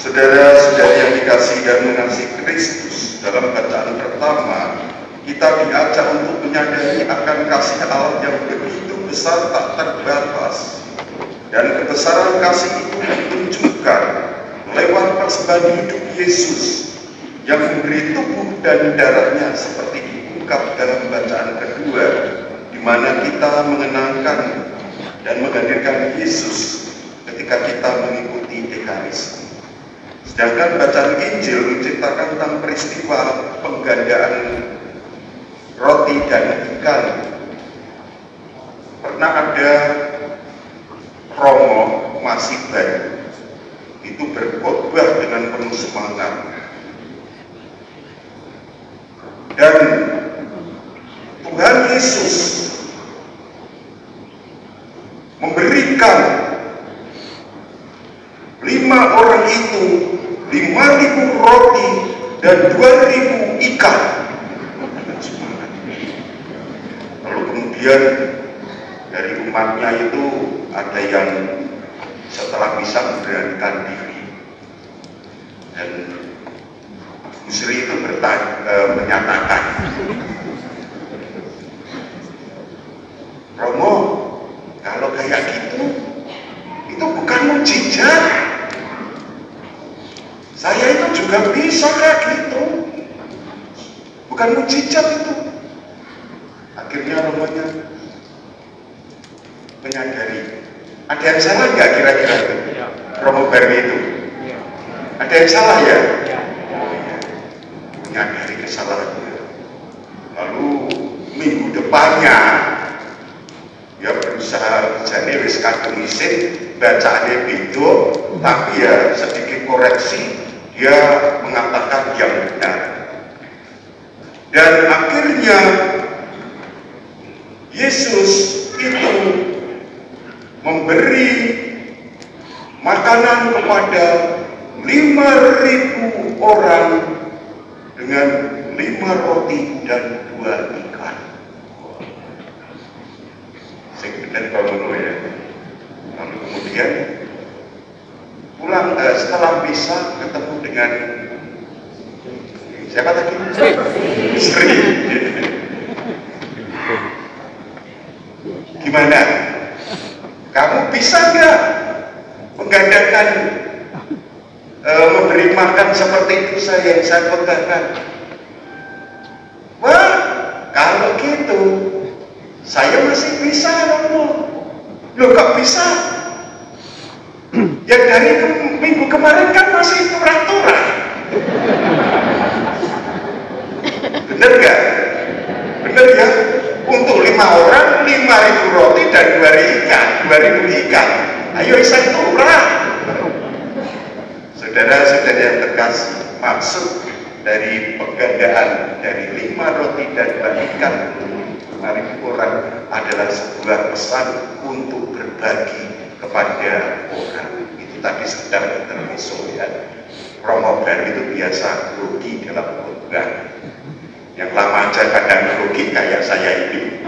Saudara-saudari yang dikasihi dan mengasihi Kristus, dalam bacaan pertama kita diajak untuk menyadari akan kasih Allah yang begitu besar tak terbatas, dan kebesaran kasih itu ditunjukkan lewat persembahan hidup Yesus yang memberi tubuh dan darahnya, seperti diungkap dalam bacaan kedua, di mana kita mengenangkan dan menghadirkan Yesus ketika kita mengikuti Ekaristi. Sedangkan bacaan Injil menceritakan tentang peristiwa penggandaan roti dan ikan. Pernah ada Romo masih baru, itu berkhotbah dengan penuh semangat, dan Tuhan Yesus memberikan 5 orang itu 5.000 roti dan 2.000 ikan. Lalu kemudian dari umatnya itu ada yang setelah bisa memberanikan diri, dan Bu Sri itu menyatakan, Romo, kalau kayak gitu itu bukan mukjizat. Saya itu juga bisa kayak gitu, bukan mukjizat itu. Akhirnya Romonya menyadari, ada yang salah nggak kira-kira itu? Romo baru itu ada yang salah ya? Menyadari kesalahannya. Lalu minggu depannya ya berusaha jadi wis kadung isin bacaannya beda, tapi ya sedikit koreksi, dia mengatakan yang benar. Dan akhirnya Yesus itu memberi makanan kepada 5.000 orang dengan 5 roti dan 2 ikan. Saya benar kalau ya. Lalu kemudian pulang setelah bisa ketemu dengan siapa tadi? Sri. Gimana? Kamu bisa nggak menggandakan memberi makan seperti itu yang saya pegangkan? Wah, kalau gitu saya masih bisa, Romo. Loh, kok bisa? Ya dari minggu kemarin kan masih turah-turah. Bener gak? Bener ya? Untuk 5 orang 5.000 roti dan 2.000 ikan. Ayo iseng turah. Saudara-saudara yang terkasih, maksud dari penggandaan dari 5 roti dan 2 ikan untuk 5.000 orang adalah sebuah pesan untuk berbagi kepada orang. Itu tadi sedang intermezzo ya. Romo baru itu biasa grogi dalam khotbah. Yang lama aja kadang grogi kayak saya ini.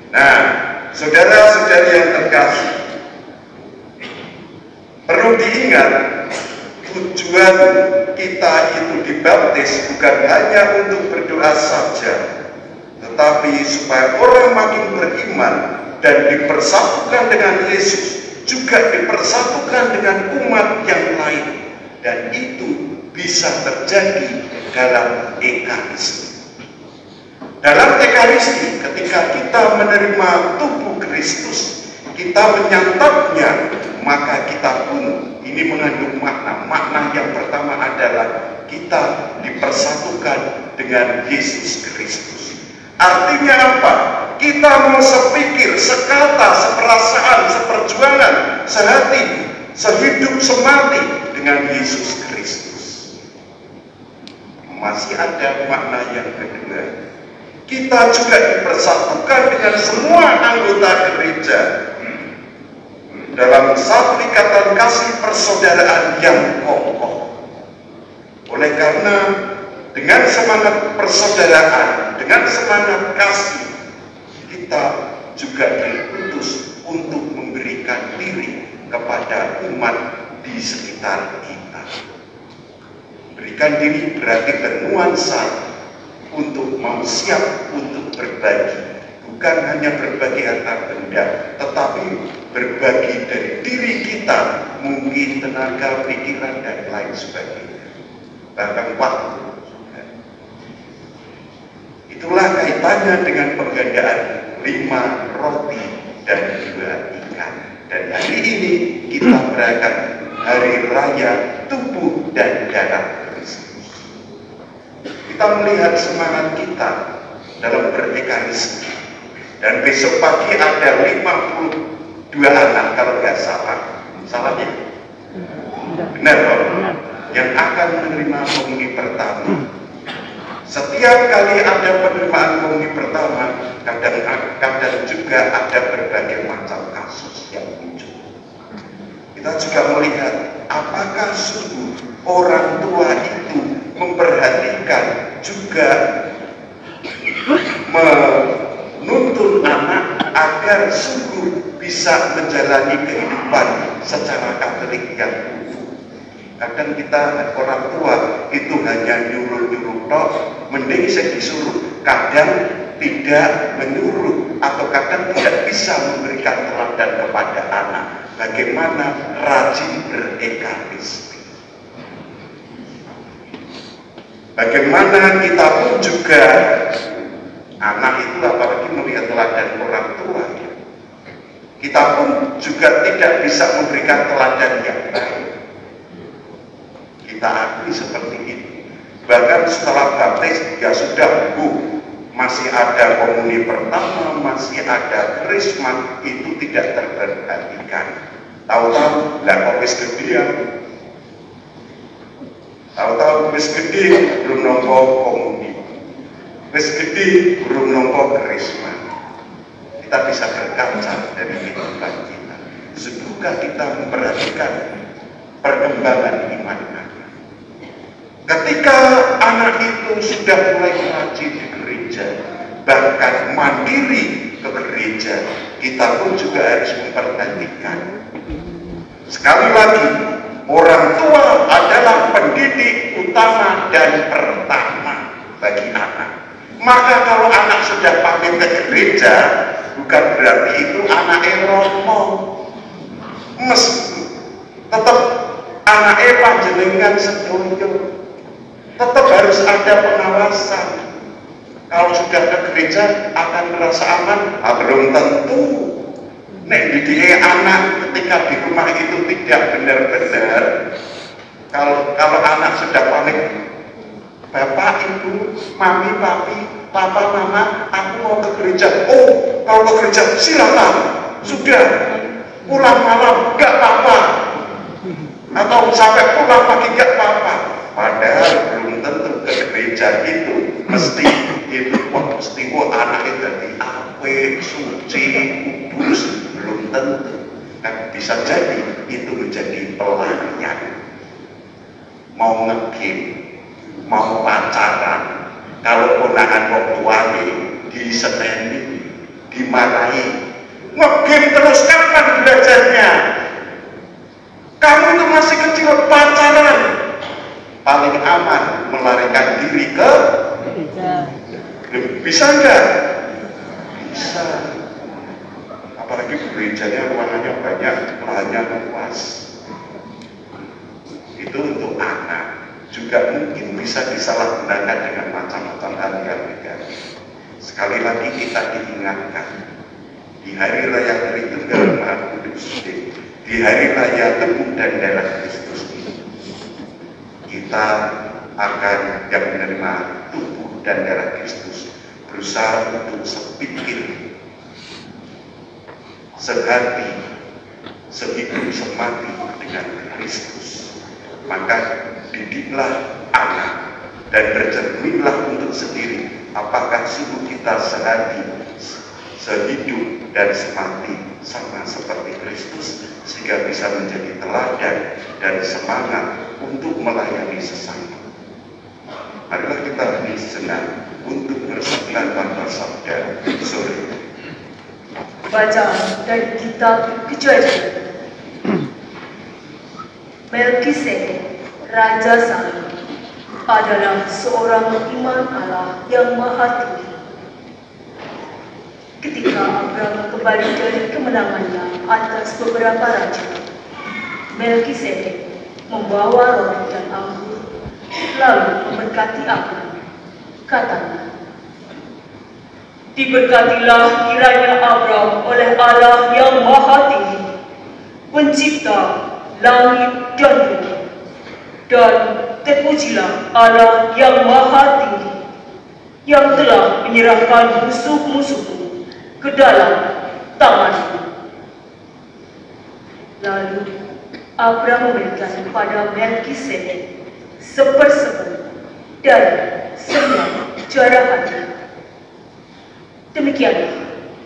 Nah, saudara-saudari yang terkasih, perlu diingat, tujuan kita itu dibaptis bukan hanya untuk berdoa saja, tetapi supaya orang makin beriman dan dipersatukan dengan Yesus, juga dipersatukan dengan umat yang lain, dan itu bisa terjadi dalam Ekaristi. Dalam Ekaristi, ketika kita menerima tubuh Kristus, kita menyantapnya, maka kita pun ini mengandung makna yang pertama adalah kita dipersatukan dengan Yesus Kristus. Artinya apa? Kita mau sepikir, sekata, seperasaan, seperjuangan, sehati, sehidup, semati dengan Yesus Kristus. Masih ada makna yang kedua. Kita juga dipersatukan dengan semua anggota gereja dalam satu ikatan kasih persaudaraan yang kokoh. Oleh karena dengan semangat persaudaraan, dengan semangat kasih, kita juga diutus untuk memberikan diri kepada umat di sekitar kita. Berikan diri berarti bernuansa untuk mau siap untuk berbagi. Bukan hanya berbagi antar benda, tetapi berbagi dari diri kita, mungkin tenaga, pikiran, dan lain sebagainya. Bahkan waktu. Itulah kaitannya dengan penggandaan 5 roti dan 2 ikan. Dan hari ini kita merayakan hari raya tubuh dan darah Kristus. Kita melihat semangat kita dalam berekaristi. Dan besok pagi ada 52 anak kalau nggak salah. Salahnya? Benar loh. Yang akan menerima komuni pertama. Setiap kali ada penerimaan komuni pertama, kadang juga ada berbagai macam kasus yang muncul. Kita juga melihat apakah sungguh orang tua itu memperhatikan juga menuntun anak agar sungguh bisa menjalani kehidupan secara Katolik yang utuh. Kadang kita orang tua itu hanya nyuruh-nyuruh tok, mending saya disuruh. Kadang tidak menyuruh atau kadang tidak bisa memberikan teladan kepada anak bagaimana rajin berekaristi. Bagaimana kita pun juga anak itu apalagi melihat teladan orang tua, kita pun juga tidak bisa memberikan teladan yang baik. Kita akui seperti itu. Bahkan setelah baptis ya sudah masih ada komuni pertama, masih ada krisma, itu tidak terperhatikan. Tahu-tahu lah kok wis gede, tahu-tahu wis gede belum nompo komuni, wis gede belum nompo krisma. Kita bisa berkaca dari kehidupan kita. Sudahkah kita memperhatikan perkembangan iman anak? Ketika anak itu sudah mulai rajin di gereja, bahkan mandiri ke gereja, kita pun juga harus memperhatikan. Sekali lagi, orang tua adalah pendidik utama dan pertama bagi anak. Maka kalau anak sudah pamit ke gereja, bukan berarti itu anaknya romo. Tetap anaknya panjenengan sedoyo. Tetap harus ada pengawasan. Kalau sudah ke gereja akan merasa aman, belum tentu. Nek didik anak ketika di rumah itu tidak benar-benar. Kalau anak sudah panik, bapak, ibu, mami, papi, papa, mama, aku mau ke gereja. Oh, kalau ke gereja silakan. Sudah pulang malam nggak apa-apa. Atau sampai pulang pagi nggak apa-apa. Padahal belum tentu ke gereja itu mesti anaknya dari apik, suci, kudus, belum tentu. Kan bisa jadi itu menjadi pelarian. Mau ngegame, mau pacaran, kalau ponakan wong tuane diseneni, dimarahi, ngegame terus kapan belajarnya? Kamu itu masih kecil, pacaran. Paling aman melarikan diri ke gereja. Bisa enggak? Bisa. Apalagi gerejanya ruangannya banyak, lahannya luas. Itu untuk anak. Juga mungkin bisa disalahgunakan dengan macam-macam hal yang negatif. Sekali lagi kita diingatkan, di hari raya Tritunggal Maha Kudus, di hari raya tubuh dan darah Kristus ini, kita akan yang menerima tubuh dan darah Kristus berusaha untuk sepikir, sehati, sehidup semati dengan Kristus. Maka didiklah anak dan bercerminlah untuk sendiri apakah sungguh kita sehati, sehidup dan semati sama seperti Kristus, sehingga bisa menjadi teladan dan semangat untuk melayani sesama. Marilah kita hening sejenak untuk meresapkan tanpa sabda sore. Bacaan dari kitab Kejadian. Melkisedek, Raja Salem, adalah seorang imam Allah yang Maha Tinggi. Ketika Abraham kembali dari kemenangannya atas beberapa raja, Melkisedek membawa roti dan anggur, lalu memberkati Abraham. Katanya, "Diberkatilah kiranya Abraham oleh Allah yang Maha Tinggi, Pencipta langit dan bumi, dan terpujilah Allah yang Maha Tinggi, yang telah menyerahkan musuh-musuhmu ke dalam tanganmu." Lalu Abraham memberikan kepada Melkisedek sepersepuluh dari semua jarahannya. Demikianlah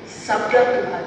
sabda Tuhan.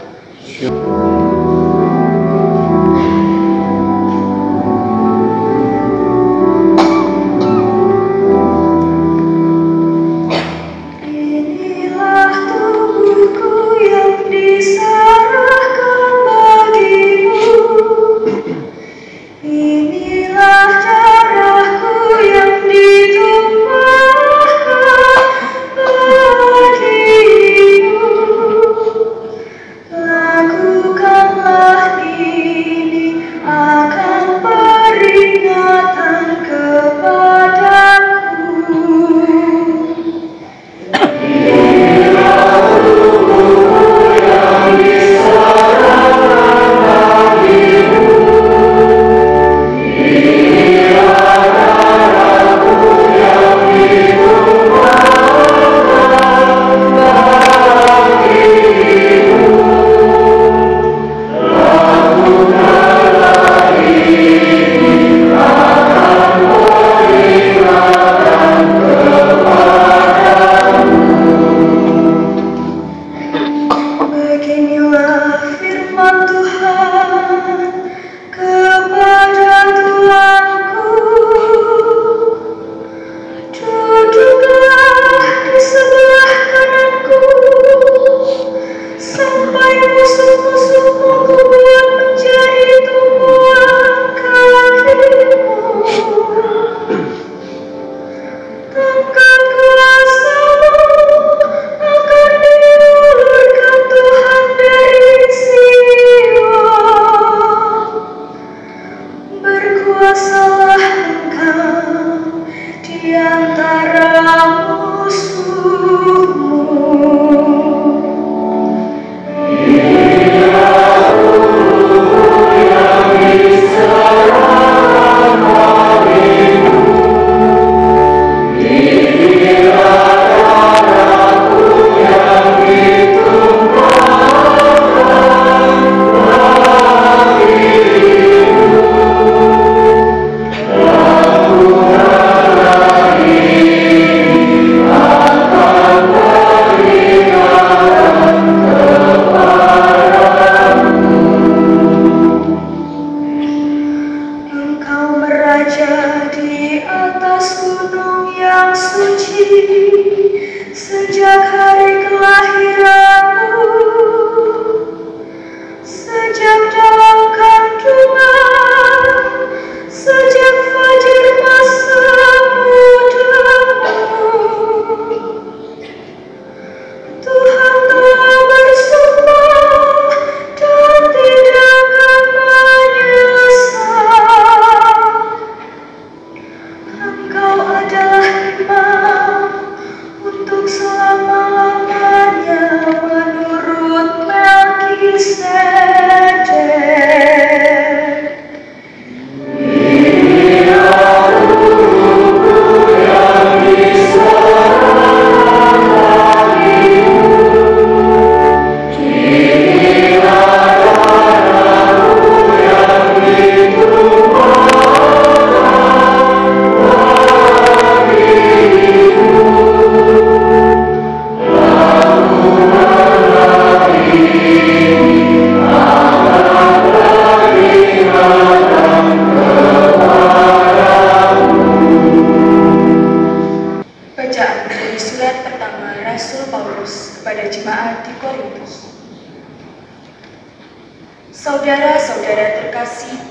Saudara-saudara terkasih,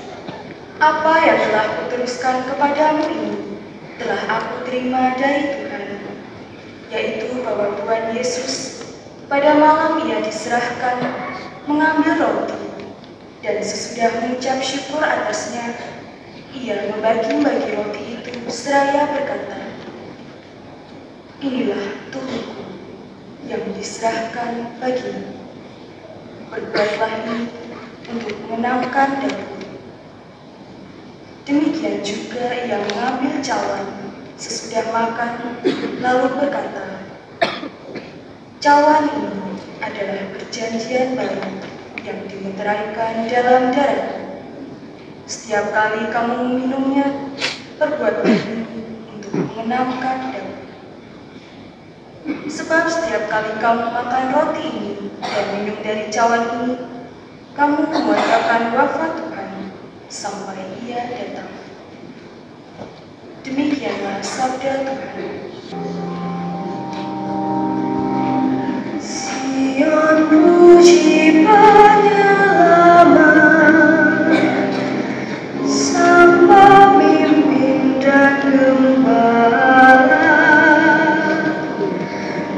apa yang telah teruskan kepadamu ini telah aku terima dari Tuhan, yaitu bahwa Tuhan Yesus pada malam ia diserahkan mengambil roti, dan sesudah mengucap syukur atasnya, ia membagi-bagi roti itu seraya berkata, "Inilah tubuhku yang diserahkan bagimu. Berbuatlah ini untuk mengenangkan daku." Demikian juga ia mengambil cawan sesudah makan, lalu berkata, "Cawan ini adalah perjanjian baru yang dimeteraikan dalam darahku. Setiap kali kamu meminumnya, perbuatlah ini untuk mengenangkan daku. Sebab setiap kali kamu makan roti ini dan minum dari cawan ini, kamu mengucapkan wafat Tuhan sampai ia datang." Demikianlah sabda Tuhan. Sion puji penyelamat, Sang Pemimpin dan Gembala,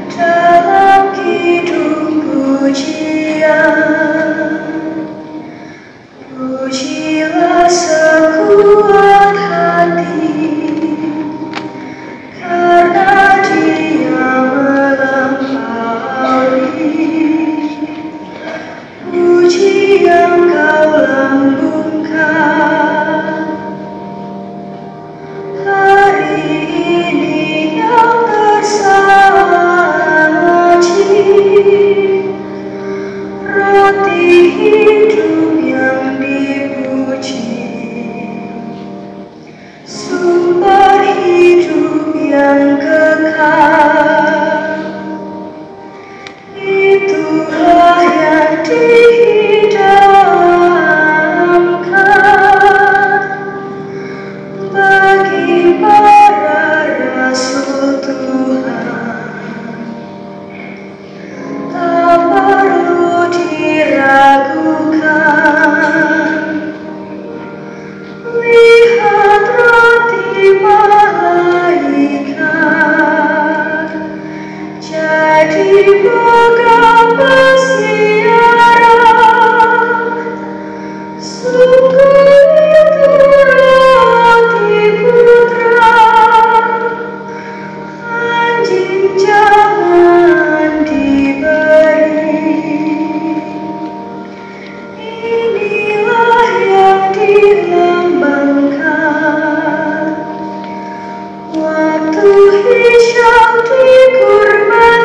dalam kidung pujian. Pujilah sekuat hati, karena Dia melampaui puji yang kau lambungkan. Hari ini yang tersaji, roti hidup yang dipuji, sumber hidup yang kekal. Itulah yang dihidangkan bagi para rasul Tuhan. Tak perlu diragukan. Lihat roti malaikat jadi pegang pesiaran. Sungguh itu roti putra, anjing jangan diberi. Inilah yang dilambangkan waktu Ishak dikurbankan.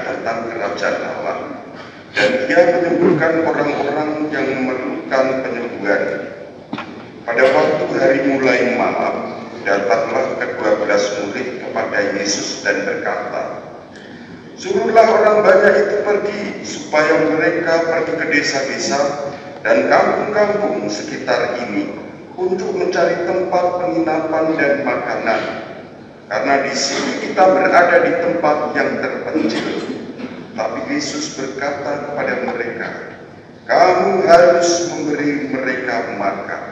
tentang kerajaan Allah, dan ia menyembuhkan orang-orang yang memerlukan penyembuhan. Pada waktu hari mulai malam, datanglah ke-12 murid kepada Yesus dan berkata, "Suruhlah orang banyak itu pergi, supaya mereka pergi ke desa-desa dan kampung-kampung sekitar ini untuk mencari tempat penginapan dan makanan. Karena di sini kita berada di tempat yang terpencil." Tapi Yesus berkata kepada mereka, "Kamu harus memberi mereka makan."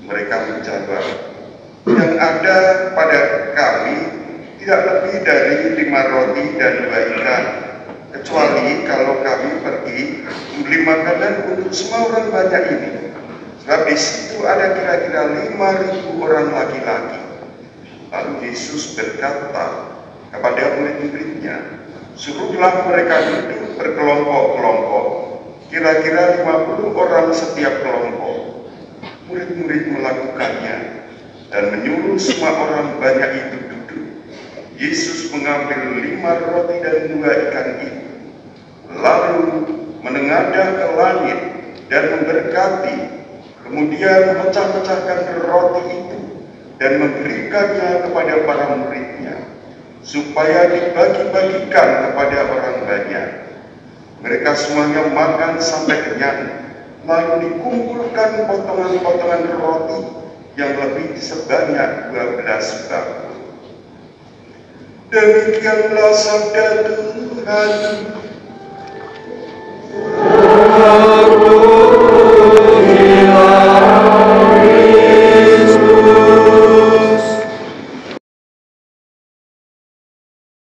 Mereka menjawab, "Yang ada pada kami tidak lebih dari 5 roti dan 2 ikan, kecuali kalau kami pergi membeli makanan untuk semua orang banyak ini. Sebab di situ ada kira-kira 5.000 orang laki-laki." Lalu Yesus berkata kepada murid-muridnya, "Suruhlah mereka duduk berkelompok-kelompok, kira-kira 50 orang setiap kelompok." Murid-murid melakukannya dan menyuruh semua orang banyak itu duduk. Yesus mengambil 5 roti dan 2 ikan itu, lalu menengadah ke langit dan memberkati, kemudian memecah-pecahkan roti itu dan memberikannya kepada para muridnya, supaya dibagi-bagikan kepada orang banyak. Mereka semuanya makan sampai kenyang, lalu dikumpulkan potongan-potongan roti yang lebih sebanyak 12 bakul. Demikianlah sabda Tuhan.